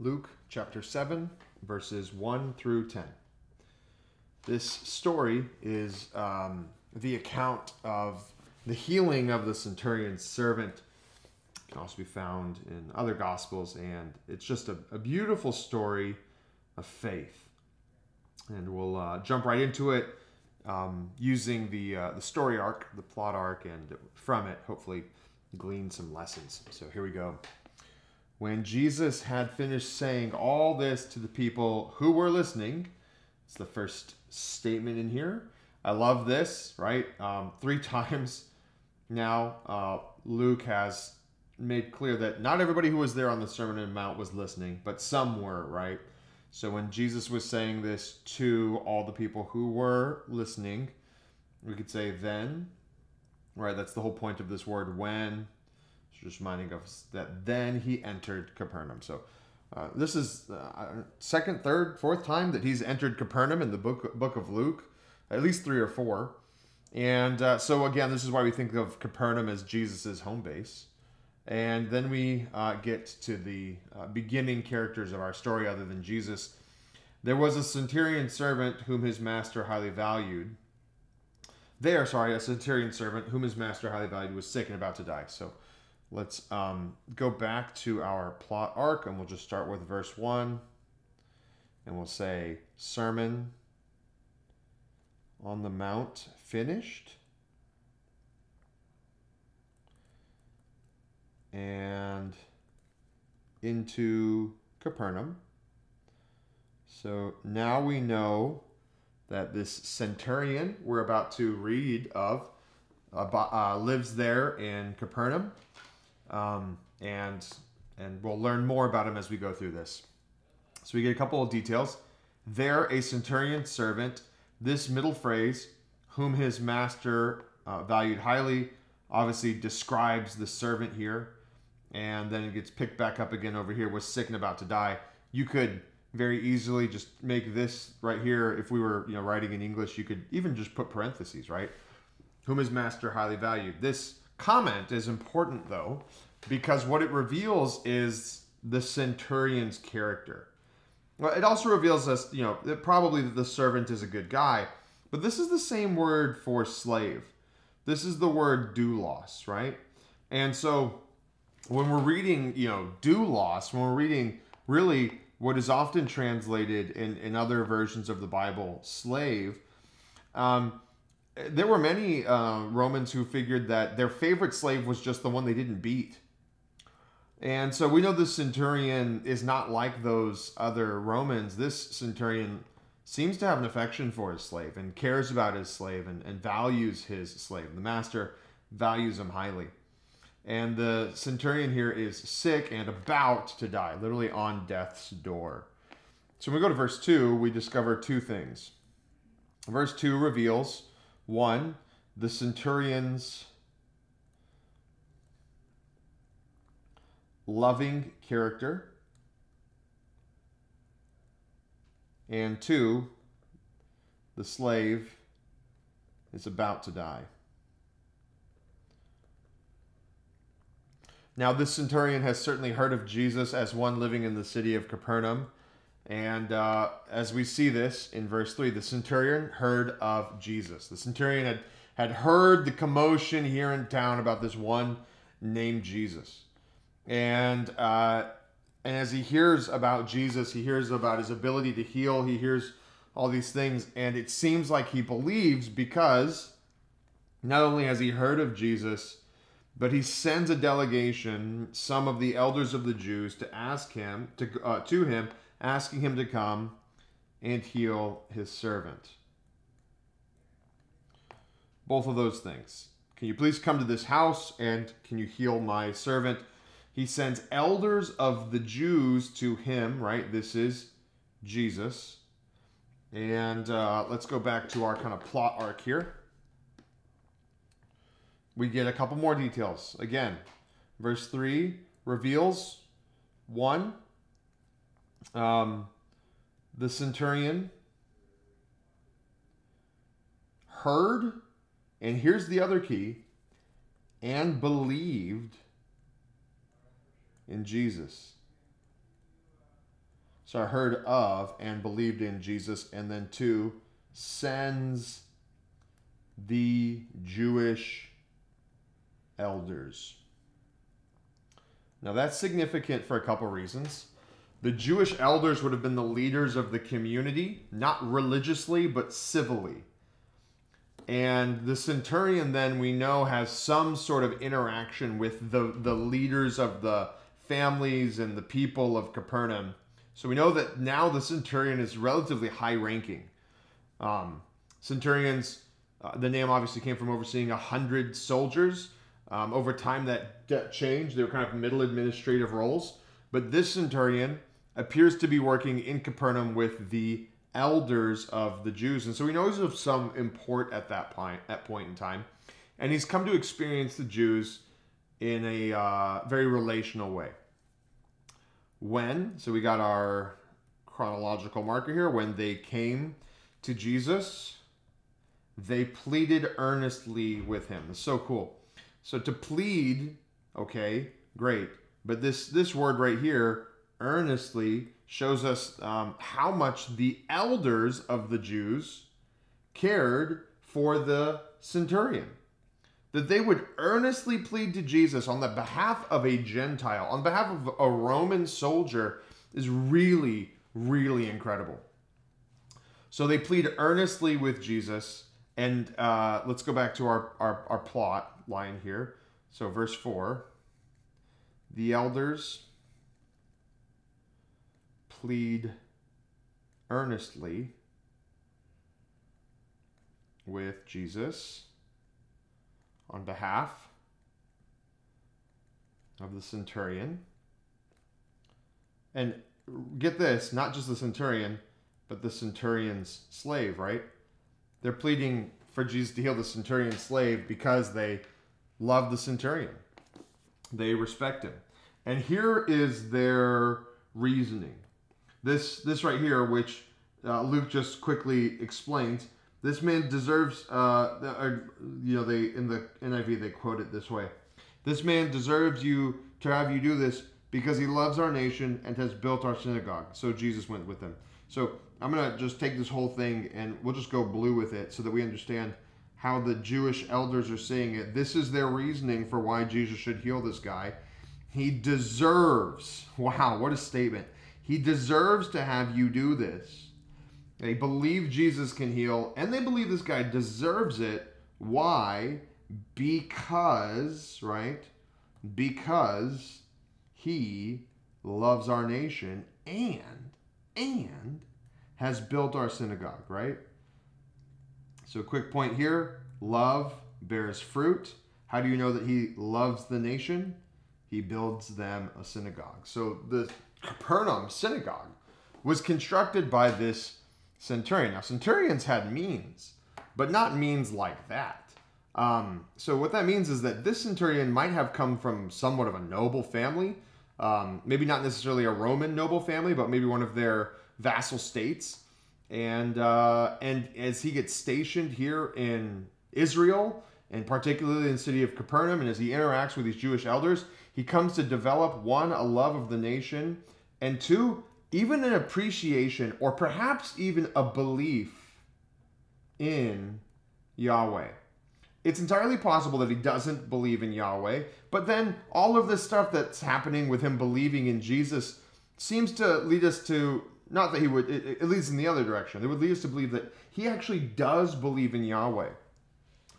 Luke chapter 7, verses 1 through 10. This story is the account of the healing of the centurion's servant. It can also be found in other gospels, and it's just a beautiful story of faith. And we'll jump right into it using the story arc, the plot arc, and from it, hopefully, glean some lessons. So here we go. When Jesus had finished saying all this to the people who were listening, it's the first statement in here. I love this, right? 3 times now, Luke has made clear that not everybody who was there on the Sermon on the Mount was listening, but some were, right? So when Jesus was saying this to all the people who were listening, we could say then, right? That's the whole point of this word when. Just reminding us that then he entered Capernaum. So this is second, third, fourth time that he's entered Capernaum in the book of Luke, at least 3 or 4. And so again, this is why we think of Capernaum as Jesus's home base. And then we get to the beginning characters of our story other than Jesus. There was a centurion servant whom his master highly valued. A centurion servant whom his master highly valued was sick and about to die. So let's go back to our plot arc, and we'll just start with verse 1. And we'll say, Sermon on the Mount finished. And into Capernaum. So now we know that this centurion we're about to read of lives there in Capernaum. And we'll learn more about him as we go through this. So we get a couple of details. There, a centurion servant, this middle phrase, whom his master valued highly, obviously describes the servant here. And then it gets picked back up again over here, was sick and about to die. You could very easily just make this right here. If we were writing in English, you could even just put parentheses, right? Whom his master highly valued. This comment is important, though, because what it reveals is the centurion's character. Well, it also reveals us, that probably the servant is a good guy, but this is the same word for slave. This is the word doulos, right? And so when we're reading, doulos, when we're reading really what is often translated in other versions of the Bible, slave, there were many Romans who figured that their favorite slave was just the one they didn't beat. And so we know this centurion is not like those other Romans. This centurion seems to have an affection for his slave and cares about his slave and values his slave. The master values him highly. And the centurion here is sick and about to die, literally on death's door. So when we go to verse 2, we discover 2 things. Verse 2 reveals, 1, the centurion's loving character, and 2, the slave is about to die. Now, this centurion has certainly heard of Jesus as one living in the city of Capernaum. And as we see this in verse 3, the centurion heard of Jesus. The centurion had heard the commotion here in town about this one named Jesus. And as he hears about Jesus, he hears about his ability to heal. He hears all these things. And it seems like he believes because not only has he heard of Jesus, but he sends a delegation, some of the elders of the Jews, to ask him to him, asking him to come and heal his servant. Both of those things. Can you please come to this house and can you heal my servant? He sends elders of the Jews to him, right? This is Jesus. And let's go back to our kind of plot arc here. We get a couple more details. Again, verse 3 reveals, 1, the centurion heard, and here's the other key, and believed in Jesus. So heard of and believed in Jesus. And then 2, sends the Jewish elders. Now that's significant for a couple reasons. The Jewish elders would have been the leaders of the community, not religiously, but civilly. And the centurion then, we know, has some sort of interaction with the leaders of the families and the people of Capernaum. So we know that now the centurion is relatively high ranking. Centurions, the name obviously came from overseeing 100 soldiers. Over time that changed. They were kind of middle administrative roles. But this centurion appears to be working in Capernaum with the elders of the Jews. And so we know he's of some import at that point in time. And he's come to experience the Jews in a very relational way. So we got our chronological marker here. When they came to Jesus, they pleaded earnestly with him. It's so cool. So to plead, okay, great. But this word right here, earnestly, shows us how much the elders of the Jews cared for the centurion. That they would earnestly plead to Jesus on the behalf of a Gentile, on behalf of a Roman soldier, is really, really incredible. So they plead earnestly with Jesus. And let's go back to our plot line here. So verse 4, the elders plead earnestly with Jesus on behalf of the centurion. And get this, not just the centurion, but the centurion's slave, right? They're pleading for Jesus to heal the centurion's slave because they love the centurion. They respect him. And here is their reasoning. This right here, which Luke just quickly explains, this man deserves, they in the NIV they quote it this way: this man deserves you to have you do this because he loves our nation and has built our synagogue. So Jesus went with them. So I'm going to just take this whole thing and we'll just go blue with it so that we understand how the Jewish elders are saying it. This is their reasoning for why Jesus should heal this guy. He deserves, wow, what a statement. He deserves to have you do this. They believe Jesus can heal, and they believe this guy deserves it. Why? Because, right? Because he loves our nation and has built our synagogue, right? So quick point here, love bears fruit. How do you know that he loves the nation? He builds them a synagogue. So the Capernaum synagogue was constructed by this centurion. Now, centurions had means, but not means like that. So what that means is that this centurion might have come from somewhat of a noble family, maybe not necessarily a Roman noble family, but maybe one of their vassal states. And as he gets stationed here in Israel, and particularly in the city of Capernaum, and as he interacts with these Jewish elders, he comes to develop, 1, a love of the nation, and 2, even an appreciation or perhaps even a belief in Yahweh. It's entirely possible that he doesn't believe in Yahweh, but then all of this stuff that's happening with him believing in Jesus seems to lead us to, not that he would, it leads in the other direction. It would lead us to believe that he actually does believe in Yahweh.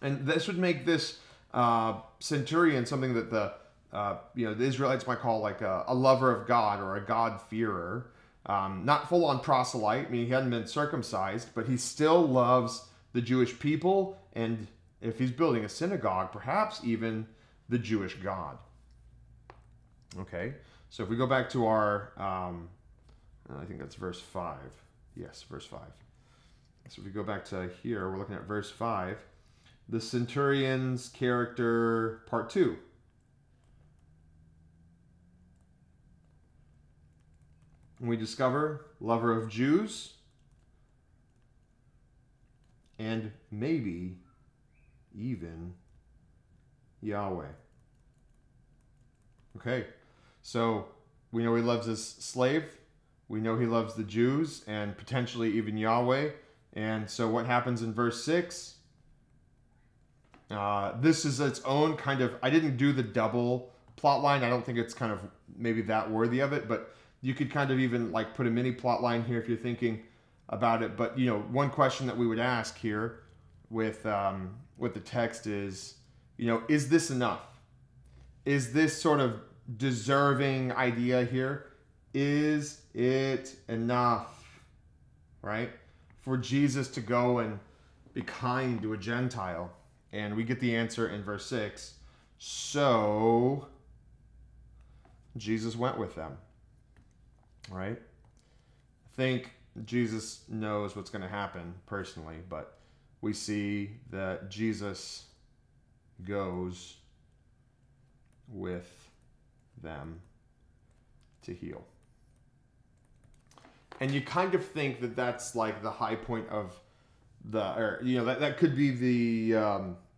And this would make this centurion something that the Israelites might call like a lover of God or a God-fearer. Not full-on proselyte, meaning he hadn't been circumcised, but he still loves the Jewish people, and if he's building a synagogue, perhaps even the Jewish God. Okay, so if we go back to our, I think that's verse 5. Yes, verse 5. So if we go back to here, we're looking at verse 5. The centurion's character, part 2. And we discover lover of Jews and maybe even Yahweh. Okay, so we know he loves his slave. We know he loves the Jews and potentially even Yahweh. And so what happens in verse 6? This is its own kind of, I didn't do the double plot line. I don't think it's kind of maybe that worthy of it, but you could kind of even like put a mini plot line here if you're thinking about it. But, you know, one question that we would ask here with the text is, you know, is this enough? Is this sort of deserving idea here? Is it enough, right, for Jesus to go and be kind to a Gentile? And we get the answer in verse 6. So Jesus went with them, right? I think Jesus knows what's going to happen personally, but we see that Jesus goes with them to heal. And you kind of think that that's like the high point of or you know, that could be the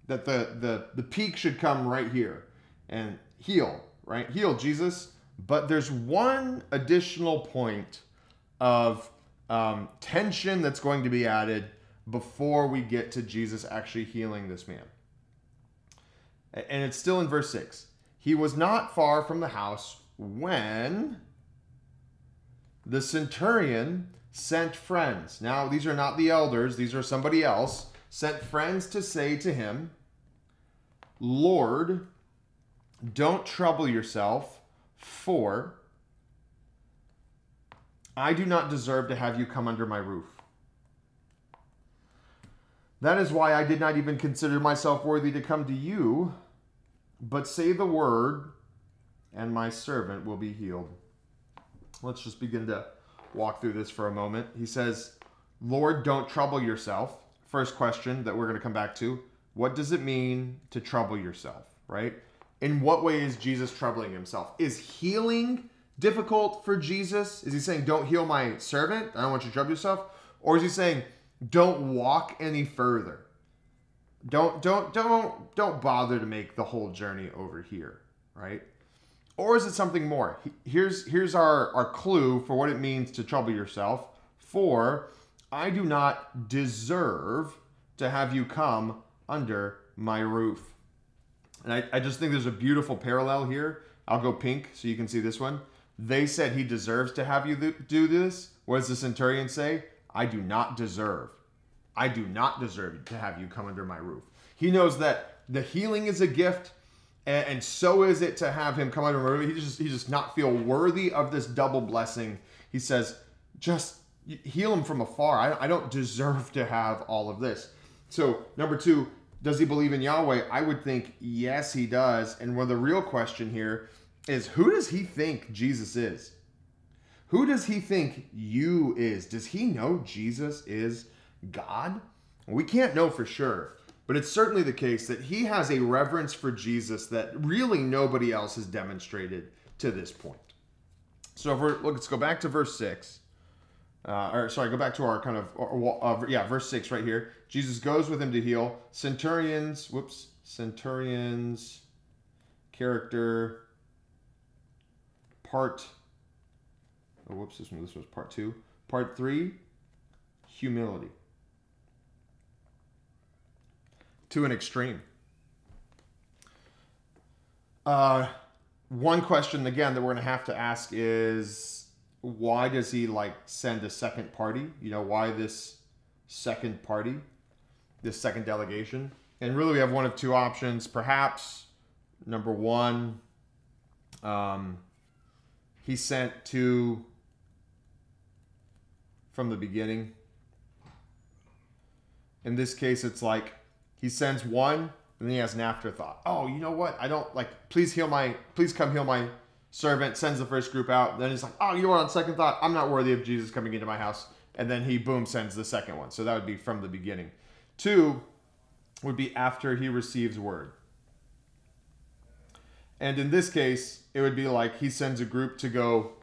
that the peak should come right here and heal, right? Heal, Jesus. But there's one additional point of tension that's going to be added before we get to Jesus actually healing this man. And it's still in verse 6. He was not far from the house when the centurion sent friends. Now, these are not the elders. These are somebody else. Sent friends to say to him, Lord, don't trouble yourself, for I do not deserve to have you come under my roof. That is why I did not even consider myself worthy to come to you, but say the word, and my servant will be healed. Let's just begin to walk through this for a moment. He says, Lord, don't trouble yourself. First question that we're going to come back to. What does it mean to trouble yourself, right? In what way is Jesus troubling himself? Is healing difficult for Jesus? Is he saying, don't heal my servant? I don't want you to trouble yourself. Or is he saying, don't walk any further? Don't bother to make the whole journey over here, right? Or is it something more? Here's our clue for what it means to trouble yourself. For I do not deserve to have you come under my roof. And I just think there's a beautiful parallel here. I'll go pink so you can see this one. They said he deserves to have you do this. What does the centurion say? I do not deserve. I do not deserve to have you come under my roof. He knows that the healing is a gift, and so is it to have him come under my roof. He just not feel worthy of this double blessing. He says, just heal him from afar. I don't deserve to have all of this. So, number two, does he believe in Yahweh? I would think, yes, he does. And the real question here is, who does he think Jesus is? Who does he think you is? Does he know Jesus is God? We can't know for sure, but it's certainly the case that he has a reverence for Jesus that really nobody else has demonstrated to this point. So let's go back to verse 6. Go back to our kind of, verse 6 right here. Jesus goes with him to heal. Centurions, character, this was part 2. Part 3, humility. To an extreme. One question, again, that we're going to have to ask is, why does he send a second party? You know, why this second party, this second delegation? And really we have one of two options. Perhaps, number one, he sent two from the beginning. In this case, it's like he sends one and then he has an afterthought. Oh, you know what? Please come heal my servant. Sends the first group out. Then he's like, oh, you know what? On second thought, I'm not worthy of Jesus coming into my house. And then he, boom, sends the second one. So that would be from the beginning. 2 would be after he receives word. And in this case, it would be like he sends a group to go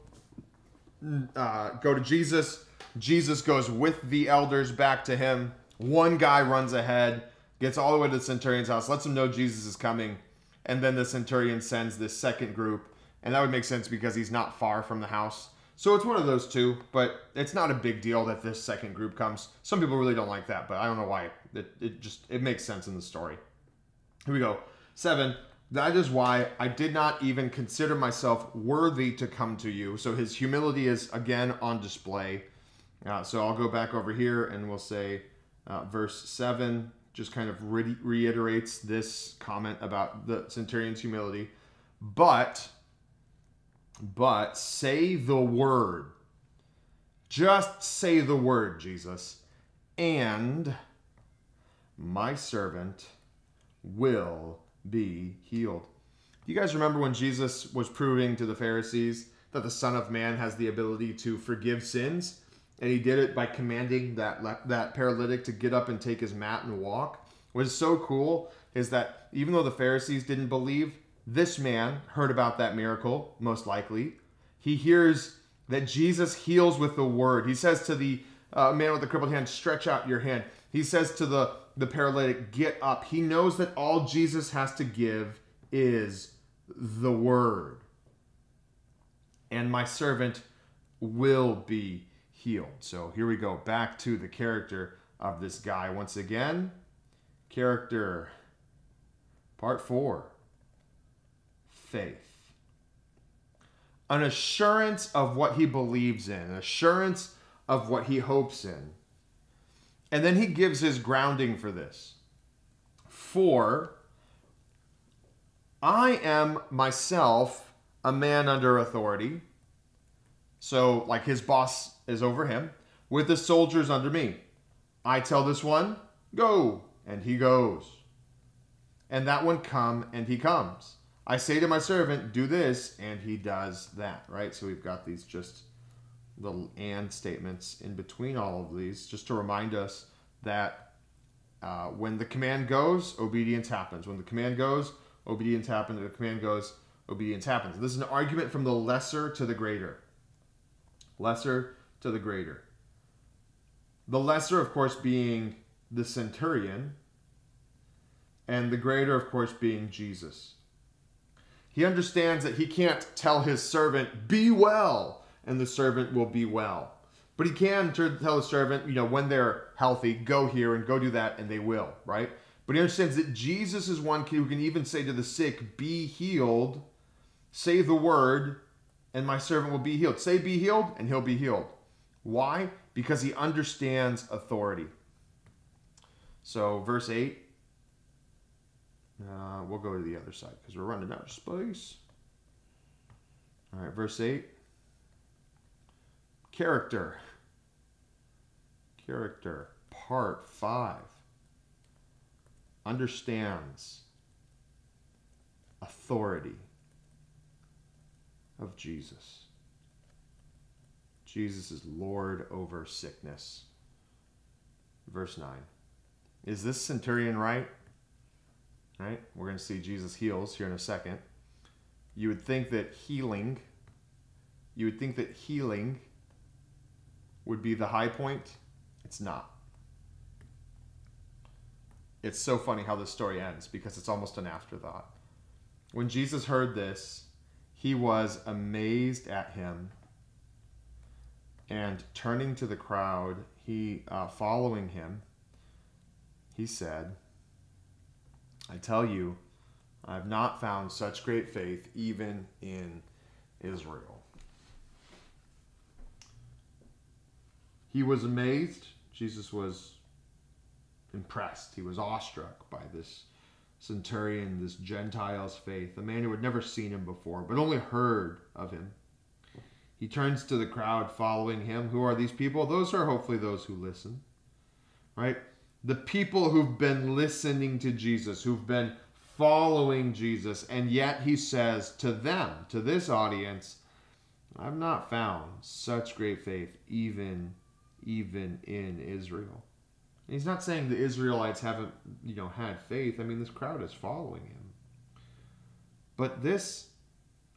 to Jesus. Jesus goes with the elders back to him. One guy runs ahead, gets all the way to the centurion's house, lets him know Jesus is coming. And then the centurion sends this second group. And that would make sense because he's not far from the house. So it's one of those two, but it's not a big deal that this second group comes. Some people really don't like that, but I don't know why. It makes sense in the story. Here we go. 7. That is why I did not even consider myself worthy to come to you. So his humility is again on display. So I'll go back over here and we'll say verse 7 just kind of reiterates this comment about the centurion's humility. But say the word. Just say the word, Jesus. And my servant will be healed. You guys remember when Jesus was proving to the Pharisees that the Son of Man has the ability to forgive sins? And he did it by commanding that paralytic to get up and take his mat and walk. What is so cool is that even though the Pharisees didn't believe, this man heard about that miracle, most likely. He hears that Jesus heals with the word. He says to the man with the crippled hand, stretch out your hand. He says to the paralytic, get up. He knows that all Jesus has to give is the word. And my servant will be healed. So here we go, back to the character of this guy. Once again, character, part 4, faith. An assurance of what he believes in, an assurance of what he hopes in. And then he gives his grounding for this. For I am myself a man under authority. So like his boss is over him, with the soldiers under me. I tell this one, go, and he goes. And that one, come, and he comes. I say to my servant, do this, and he does that, right? So we've got these just little and statements in between all of these, just to remind us that when the command goes, obedience happens. When the command goes, obedience happens. When the command goes, obedience happens. This is an argument from the lesser to the greater. Lesser to the greater. The lesser, of course, being the centurion, and the greater, of course, being Jesus. He understands that he can't tell his servant, be well, and the servant will be well. But he can tell the servant, when they're healthy, go here and go do that, and they will, right? But he understands that Jesus is one who can even say to the sick, be healed, say the word, and my servant will be healed. Say be healed, and he'll be healed. Why? Because he understands authority. So verse 8. We'll go to the other side because we're running out of space. All right, verse 8. Character. Character, part 5. Understands authority of Jesus. Jesus is Lord over sickness. Verse 9. Is this centurion right? Right? We're going to see Jesus heals here in a second. You would think that healing would be the high point. It's not. It's so funny how this story ends because it's almost an afterthought. When Jesus heard this, he was amazed at him, and turning to the crowd, following him, he said, I tell you, I have not found such great faith even in Israel. He was amazed. Jesus was impressed. He was awestruck by this centurion, this Gentile's faith, a man who had never seen him before, but only heard of him. He turns to the crowd following him. Who are these people? Those are hopefully those who listen, right? The people who've been listening to Jesus, who've been following Jesus, and yet he says to them, to this audience, I've not found such great faith even in Israel. And he's not saying the Israelites haven't, had faith. I mean, this crowd is following him. But this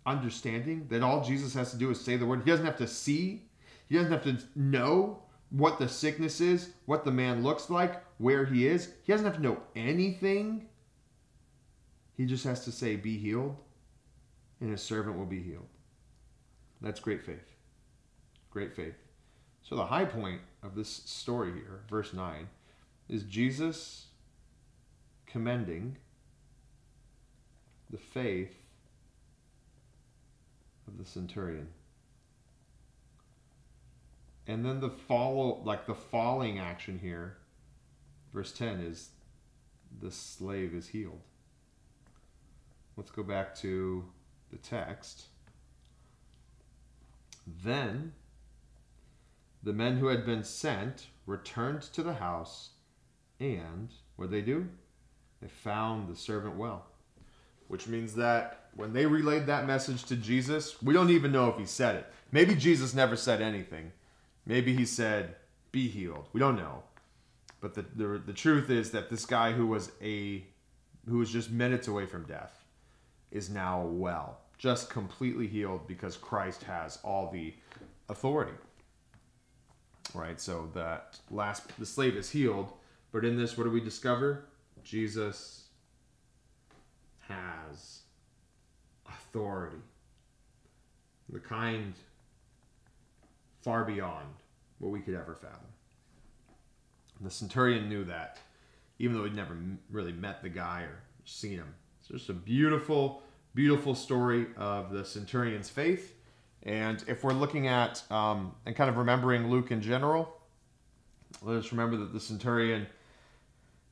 understanding that all Jesus has to do is say the word, he doesn't have to see, he doesn't have to know what the sickness is, what the man looks like, where he is. He doesn't have to know anything. He just has to say, be healed, and his servant will be healed. That's great faith. Great faith. So the high point of this story here, verse 9, is Jesus commending the faith of the centurion. And then the falling action here, verse 10, is the slave is healed. Let's go back to the text. Then the men who had been sent returned to the house, and what did they do? They found the servant well. Which means that when they relayed that message to Jesus, we don't even know if he said it. Maybe Jesus never said anything. Maybe he said, be healed. We don't know. But the truth is that this guy who was just minutes away from death is now well. Just completely healed because Christ has all the authority. Right? So the slave is healed. But in this, what do we discover? Jesus has authority. The kind far beyond what we could ever fathom. The centurion knew that, even though he'd never really met the guy or seen him. It's just a beautiful, beautiful story of the centurion's faith. And if we're looking at and kind of remembering Luke in general, let us remember that the centurion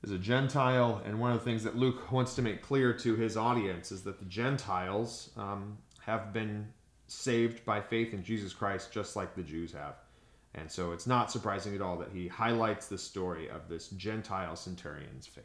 is a Gentile, and one of the things that Luke wants to make clear to his audience is that the Gentiles have been saved by faith in Jesus Christ just like the Jews have. And so it's not surprising at all that he highlights the story of this Gentile centurion's faith.